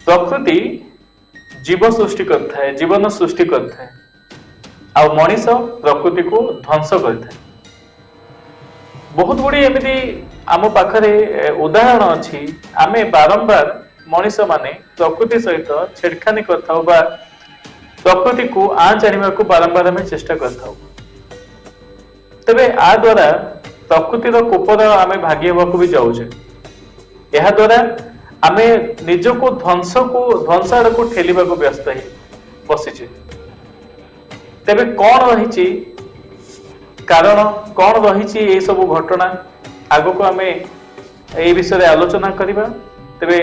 प्रकृति जीव सृष्टि करथाए जीवन सृष्टि करथाए आ मनीष प्रकृति को ध्वंस करथाए। बहुत गुड़ी एमती आम पाखरे उदाहरण अच्छी आमे बारंबार मनीष माने प्रकृति सहित छेड़खानी करथाउ बा प्रकृति को आँच आनिबा को बारंबार आमे चेष्टा करथाउ। तबे आ द्वारा प्रकृतिर कोपर आमे भागी हेबाकू भी जाउछे। एहा द्वारा आमे निजको ध्वंस आड़कू ठेलिबा को व्यस्त ही बसीचे। तेबे कौन रही कारण कौन रही ये सब घटना आगो को आमे ए विषय आलोचना करिबा। तेबे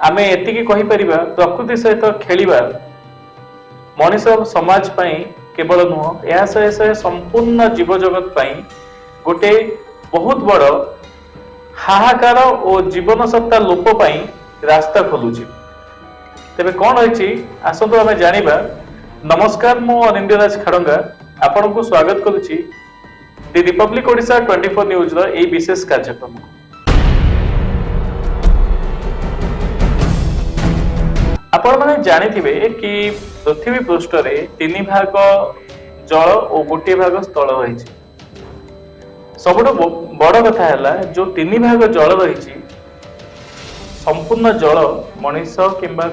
आमे एतिकी कहि परिबा प्रकृति सहित खेलिबा मनीष समाज पई केवल नुह या सह संपूर्ण जीव जगत पई गोटे बहुत बड़ हाहाकार और जीवन सत्ता लोप पई रास्ता खोलुची। तेबे कौन रही आसतु आमे जानिबा। नमस्कार, मु अनिंद्यराज खड़ंगा आपन को स्वागत करुची दि रिपब्लिक ओडिशा 24 न्यूज रो ए विशेष कार्यक्रम को। आपण माने जानिथिबे कि पृथ्वी पृष्ठ रे 3 भाग जल और गोटे भाग स्थल रही। सबुठ बड़ कथा है जो 3 भाग जल रही संपूर्ण जल मनीष किंबा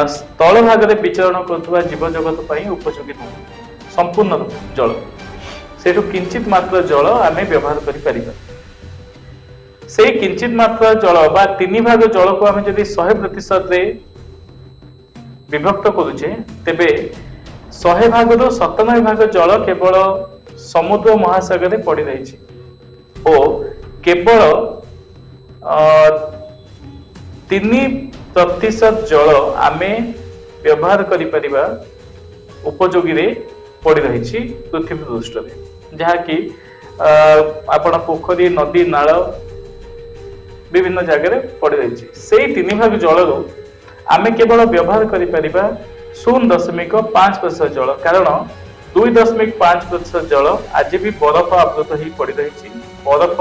स्थल भाग में विचरण कर जीव जगत पर उपयोगी नुह। संपूर्ण जल से किंचित मात्र जल आम व्यवहार कर से किंचित मात्र जल बा 3 भाग जल को आम जब 100% विभक्त करुचे तेबे 100 भाग 97 भाग जल केवल समुद्र महासागर में पड़ रही और केवल 3% जल आमे व्यवहार करिपरिबा उपयोगी रे पड़ रही पृथ्वी पृष्ठ में, जहाँकि आपण पोखरी नदी नाल विभिन्न जगह पड़ रही। से 3 भाग जल आमे केवल व्यवहार करिपरिबा 0.5% जल, कारण 2.5% जल आज भी बरफ आवृत ही पड़ रही। बरफ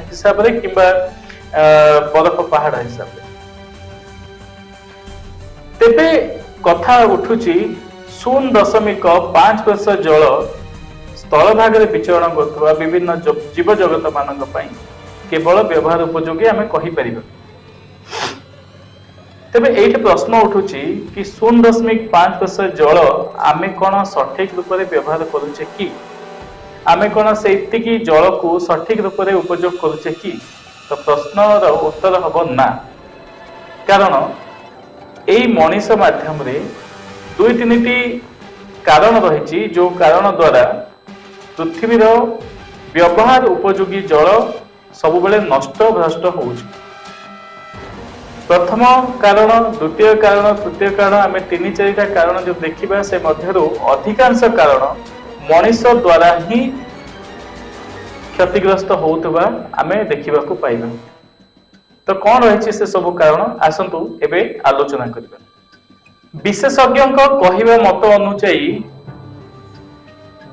हिसाब रे किंबा बरफ पहाड़ हिसाब रे। तेबे कथा उठुची 0.5% जल स्थल भाग में विचरण करथुवा विभिन्न जीव जगत मानक पई केवल व्यवहार उपयोगी आमे कहि परिबा। तेबे एठी प्रश्न उठुची कि 0.5% जल आमे कोन सठिक रूप में व्यवहार करूचे कि आमे कोन सेतिकी जल को सठिक रूप में उपयोग करूचे कि? तो प्रश्नर उत्तर हबो ना। कारण एई मनीष माध्यम रे 2-3टी कारण रही जो कारण द्वारा पृथ्वीर व्यवहार उपयोगी जल सब बेले नष्ट भ्रष्ट होउची। प्रथम कारण, द्वितीय कारण, तृतीय कारण आम 3-4टा कारण जो देखा से मध्यरु अधिकांश कारण मनीष द्वारा ही क्षतिग्रस्त होउतबा आमे देखिबा को पाइबा। तो कौन रही से सब कारण आसंतु एबे आलोचना करिबा। विशेषज्ञ कहिबा मत अनुसार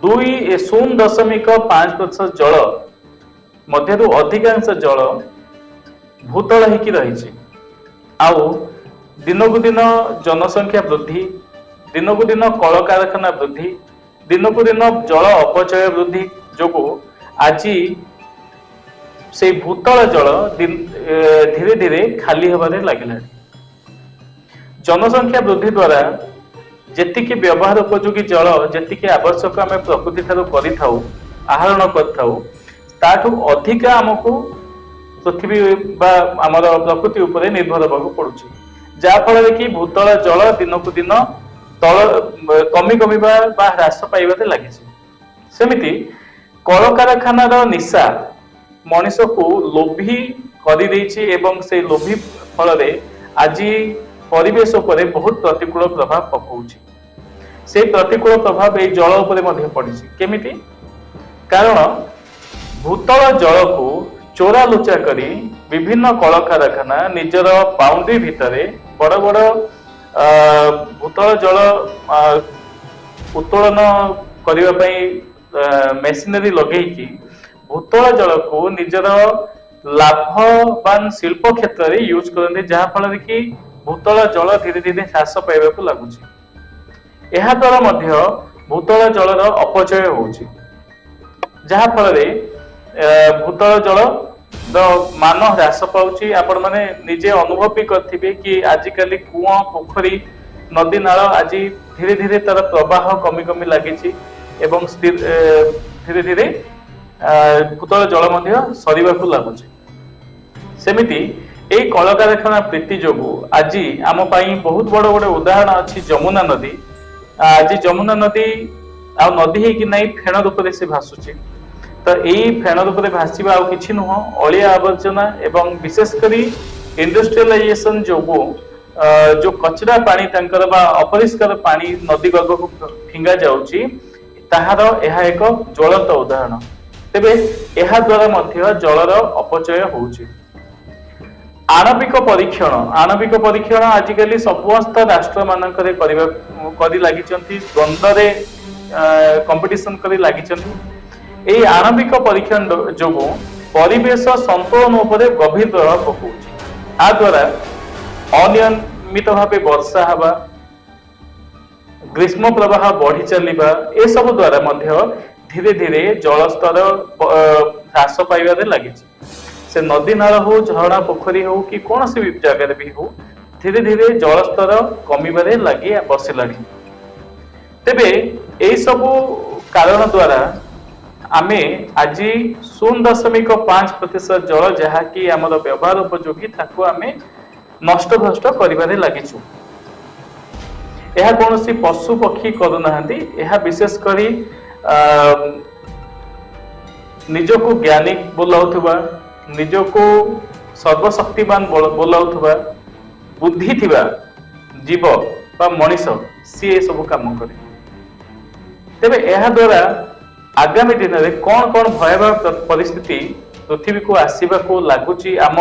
0.5% जल मध्यरु अधिकांश जल भूतल हिकी रही। आउ दिनकु दिन जनसंख्या वृद्धि, दिनकु दिन कल कारखाना वृद्धि, दिनकु दिन जल अपचय वृद्धि जोगु आज से भूतल जल धीरे धीरे खाली होबारे लागिला। जनसंख्या वृद्धि द्वारा जेतिकी व्यवहार उपयोगी जल जेतिकी आवश्यक आम प्रकृति ठारू करिथाउ आहरण करिथाउ ताठू अधिक आमको पृथ्वी बा आमर प्रकृति उपरे निर्भर होगा पड़ुची, जाफल कि भूतल जल दिनकु दिन तल कमी बा ह्रास पाइबारे लगी। सेमिति कल कारखानार निशा मनीष को लोभी कर एवं से लोभी फल आज परिवेश उपरे बहुत प्रतिकूल प्रभाव पकाउची। से प्रतिकूल प्रभाव ये जल उपरे पड़ी केमिति? कारण भूतल जल को चोरा लुचा करी विभिन्न कल कारखाना निजर बाउंड्री भितर बड़ बड़ भूतल जल उत्तोलन करने मेसिनरी लगे भूतल जल को निजर लाभवान शिल्प क्षेत्र में यूज करते जहाँ फल कि भूतल जल धीरे धीरे ह्रास पाइबा लगुच। यह द्वारा मध्य भूतल जलर अपचय होउछि जहाँ फल भूतल जल मान ह्रास पाउछि। आपण माने निजे अनुभव भी करथिबे कि आजिकली कुआं पोखरी नदी नाल आज धीरे धीरे तार प्रवाह कमी कमी लगी एवं धीरे धीरे भूतल जल मध्य सरीबा लगुच। सेमिति एई कलकारखाना प्रीति जोगु आज आम पाई बहुत बड़ बड़ उदाहरण अच्छी जमुना नदी। आज जमुना नदी आ नदी है कि नहीं फेण रूप से भासुची। तो यही फेण रूप से भाषा आउ कि नुह अलिया आवर्जना एवं विशेषकर इंडस्ट्रियलाइजेशन जोगु जो कचरा पानी तंकर बा अपरिष्कार पानी नदी गर्भ को फिंगा जाउची ताहार यह एक ज्वलंत उदाहरण। तेबे यह द्वारा मध्य जलर अपचय होउची। आणविक परीक्षण आजिकली समस्त राष्ट्र मानकरे करिबा करि लागिचंती द्वंद्वरे कंपटीशन करि लागिचंती। एई आणविक परीक्षण जोगु परिवेश संतुलन उपरे गभीर प्रभाव पकाउची। आ द्वारा अनियमित भावे वर्षा हवा ग्रीष्म प्रवाह बढ़ी चलवा ए सब द्वारा मध्य धीरे धीरे जलस्तर ह्रास पाइबारे लगी। से नदी नाल हो झरणा पोखरी हो कि कौन सी भी जगह भी हो धीरे धीरे जलस्तर कमिबारे लगी बसिलानी। तेबे एई सब कारण द्वारा आमे आज 0.5% जल जहाँकि आमर व्यवहार उपयोगी ताको आमे नष्ट भ्रष्ट करिबारे लागिछु। यह कौन सी पशु पक्षी करूना विशेष करी निजको ज्ञानी बोलाउथुबा निजको सर्वशक्तिमान बोलाउथुबा बुद्धि थिबा जीव बा मनीष सी सब काम करे। तेबे यह द्वारा आगामी दिन में कौन कौन भयावह परिस्थिति पृथ्वी को आसवा को लगुच आम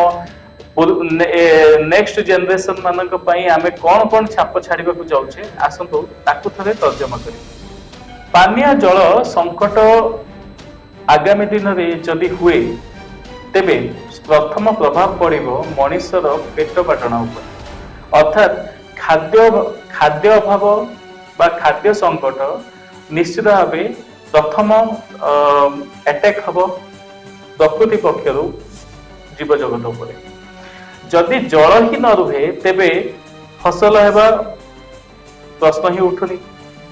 नेक्स्ट जनरेशन मानक पई आमे कौन कौन छाप छाड़िबा को जाउछे आसंतु ताकु थरे तर्जमा करी। पानीय जल संकट आगामी दिन में जदि हुए तेबे प्रथम प्रभाव पड़िबो मनुष्यर पेट पाटना उपर अर्थात खाद्य अभाव बा खाद्य संकट निश्चित भाव प्रथम अटैक हम प्रकृति पक्षर जीव जगत उपर। जदि जल ही न रुहे तेबे फसल हेबा प्रश्न ही उठुनी।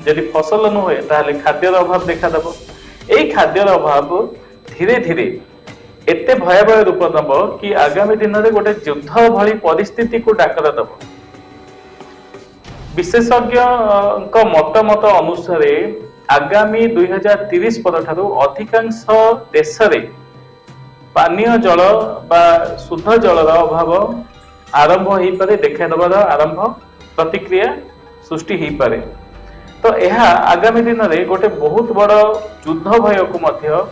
जदि फसल न हुए ताहले खाद्यर अभाव देखा देबो। एई खाद्यर अभाव धीरे धीरे एते भयावह रूप नब कि आगामी दिन में गोटे युद्ध भली परिस्थिति को डाकर दब। विशेषज्ञ मत अनुसार आगामी 2030 पर ठारू अधिकांश देश रे पानीय जल बा शुद्ध जलर अभाव आरंभ हो पारे देखा दबार आरंभ प्रतिक्रिया सृष्टि हो पारे। तो यह आगामी दिन में गोटे बहुत बड़ युद्ध भय को मध्य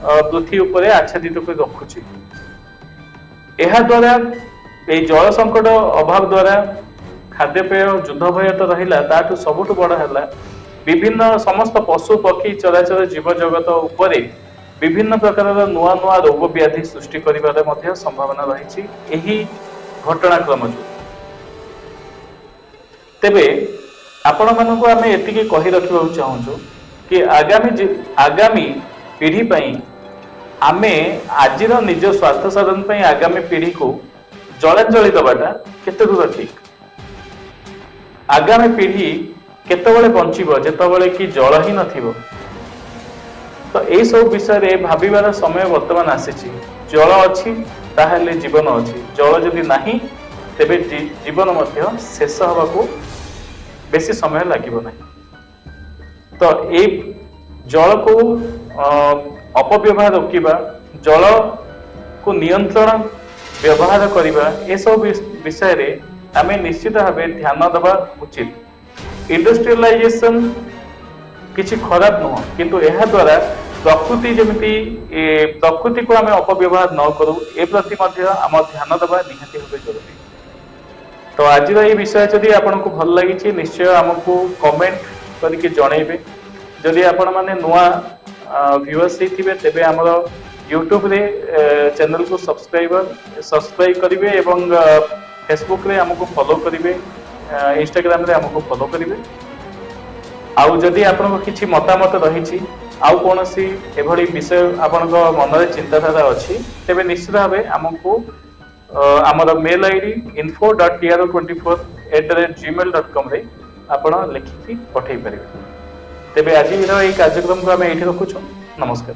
पृथ्वी उपरे आच्छादित कर रखुची। यह द्वारा जल संकट अभाव द्वारा खाद्यपेय युद्ध भय तो रहिला ताठू सबुठ बड़ है विभिन्न समस्त पशु पक्षी चराचर जीव जगत उपरे विभिन्न प्रकार नुआ नुआ रोग व्याधि सृष्टि करिबारे मध्य संभावना रही एही घटनाक्रम जो। तेबे आपण मानक आम एतिकी कही रखा चाहूँ कि आगामी पीढ़ी पई आमे आजिर निज स्वार्थ साधन पई आगामी पीढ़ी को जलांजलि दबाटा केते दूर ठीक। आगामी पीढ़ी केतबेले बंचिबो जेतबेले कि जल ही नथिबो। तो यही सब विषय भाविबार समय वर्तमान आसीछि। जल अछि ताहेले जीवन अछि, जल जदि नाही तेबे जीवन मध्य शेष हवा को बेसी समय लागिबो नाही। तो ए जल को अपव्यवहार रोकिबा जल को नियंत्रण व्यवहार करिबा ए सब विषय रे आमे निश्चित भावे ध्यान देबा उचित। इंडस्ट्रियलाइजेशन किसी खराब नुह किंतु यह द्वारा प्रकृति जमिति प्रकृति को आम अपव्यवहार न करूँ ए प्रति आम ध्यान देवा निहाती भाव जरूरी। तो आज ये विषय जदि आपन को भल लगी निश्चय आमको कमेंट करके जनइबे। जदि आपण माने नुआ व्यूअर्स थे तेबे आमर यूट्यूब रे चैनल को सब्सक्राइब करेंगे एवं फेसबुक रे हमको फॉलो करेंगे, इंस्टाग्राम रे हमको फॉलो करेंगे। आउ जदि आपन किछि मतामत रही आउ कौन सी एभली विषय आपण मन में चिंताधारा अच्छी तेबे निश्चित भाव आमको आमर मेल आईडी info.tr24@gmail.com रे आपण लिखिकी पठेई पारे। तेबे आज कार्यक्रम को आम ये रखुछ। नमस्कार।